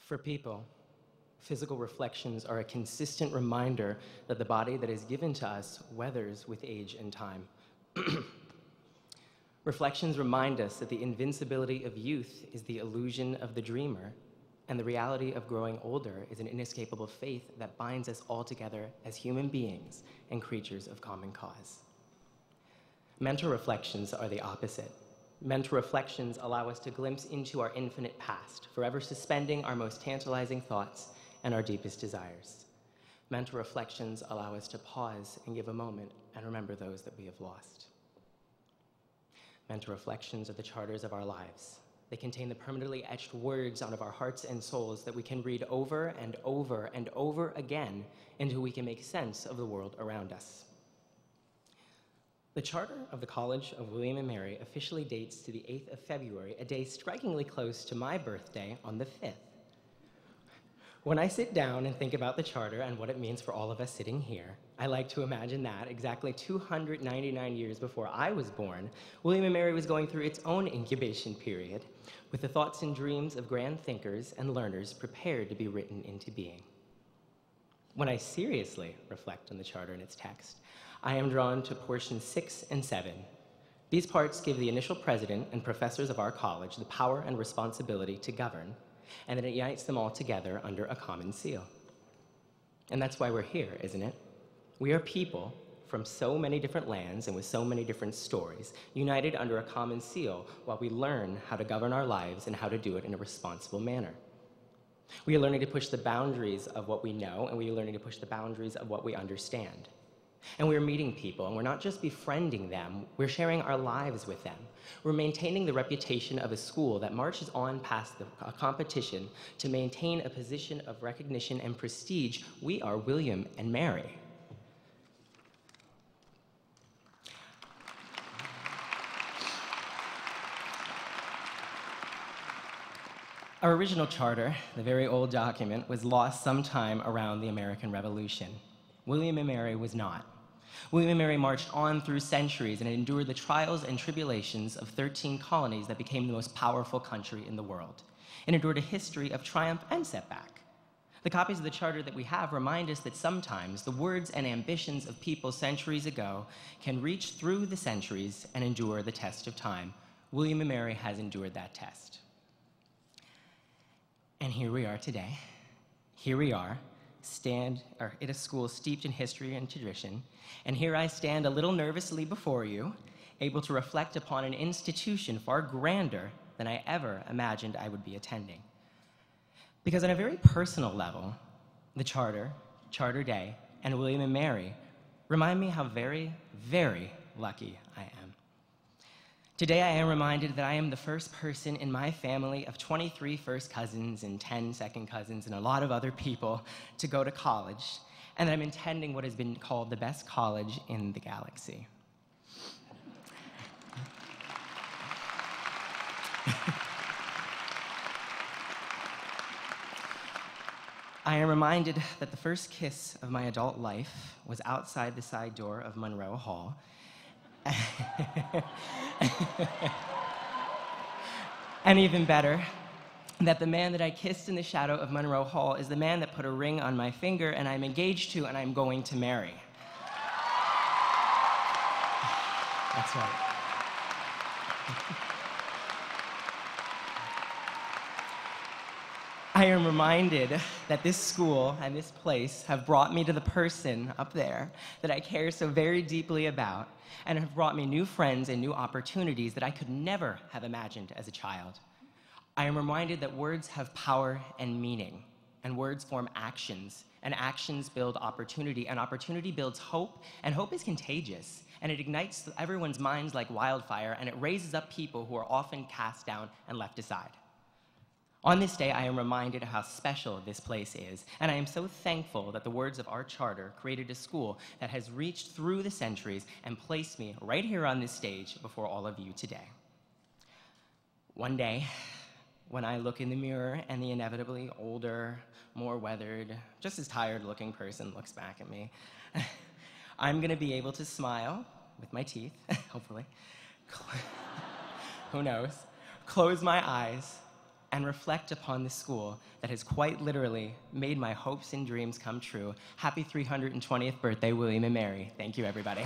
For people, physical reflections are a consistent reminder that the body that is given to us weathers with age and time. Reflections remind us that the invincibility of youth is the illusion of the dreamer, and the reality of growing older is an inescapable faith that binds us all together as human beings and creatures of common cause. Mental reflections are the opposite. Mental reflections allow us to glimpse into our infinite past, forever suspending our most tantalizing thoughts and our deepest desires. Mental reflections allow us to pause and give a moment and remember those that we have lost. Mental reflections are the charters of our lives. They contain the permanently etched words out of our hearts and souls that we can read over and over and over again until we can make sense of the world around us. The Charter of the College of William and Mary officially dates to the 8th of February, a day strikingly close to my birthday on the 5th. When I sit down and think about the Charter and what it means for all of us sitting here, I like to imagine that exactly 299 years before I was born, William and Mary was going through its own incubation period, with the thoughts and dreams of grand thinkers and learners prepared to be written into being. When I seriously reflect on the Charter and its text, I am drawn to portions 6 and 7. These parts give the initial president and professors of our college the power and responsibility to govern, and then it unites them all together under a common seal. And that's why we're here, isn't it? We are people from so many different lands and with so many different stories, united under a common seal while we learn how to govern our lives and how to do it in a responsible manner. We are learning to push the boundaries of what we know, and we are learning to push the boundaries of what we understand. And we're meeting people, and we're not just befriending them, we're sharing our lives with them. We're maintaining the reputation of a school that marches on past the competition to maintain a position of recognition and prestige. We are William and Mary. Our original charter, the very old document, was lost sometime around the American Revolution. William and Mary was not. William and Mary marched on through centuries and endured the trials and tribulations of 13 colonies that became the most powerful country in the world, and endured a history of triumph and setback. The copies of the Charter that we have remind us that sometimes the words and ambitions of people centuries ago can reach through the centuries and endure the test of time. William and Mary has endured that test. And here we are today. Here we are, at a school steeped in history and tradition, and here I stand a little nervously before you, able to reflect upon an institution far grander than I ever imagined I would be attending. Because on a very personal level, the Charter, Charter Day, and William and Mary remind me how very, very lucky I am. Today I am reminded that I am the first person in my family of 23 first cousins and 10 second cousins and a lot of other people to go to college, and that I'm attending what has been called the best college in the galaxy. I am reminded that the first kiss of my adult life was outside the side door of Monroe Hall. And even better, that the man that I kissed in the shadow of Monroe Hall is the man that put a ring on my finger and I'm engaged to and I'm going to marry. That's right. I am reminded that this school and this place have brought me to the person up there that I care so very deeply about, and have brought me new friends and new opportunities that I could never have imagined as a child. I am reminded that words have power and meaning, and words form actions, and actions build opportunity, and opportunity builds hope, and hope is contagious, and it ignites everyone's minds like wildfire, and it raises up people who are often cast down and left aside. On this day, I am reminded of how special this place is, and I am so thankful that the words of our charter created a school that has reached through the centuries and placed me right here on this stage before all of you today. One day, when I look in the mirror and the inevitably older, more weathered, just as tired-looking person looks back at me, I'm going to be able to smile with my teeth, hopefully, who knows, close my eyes, and reflect upon the school that has quite literally made my hopes and dreams come true. Happy 320th birthday, William and Mary. Thank you, everybody.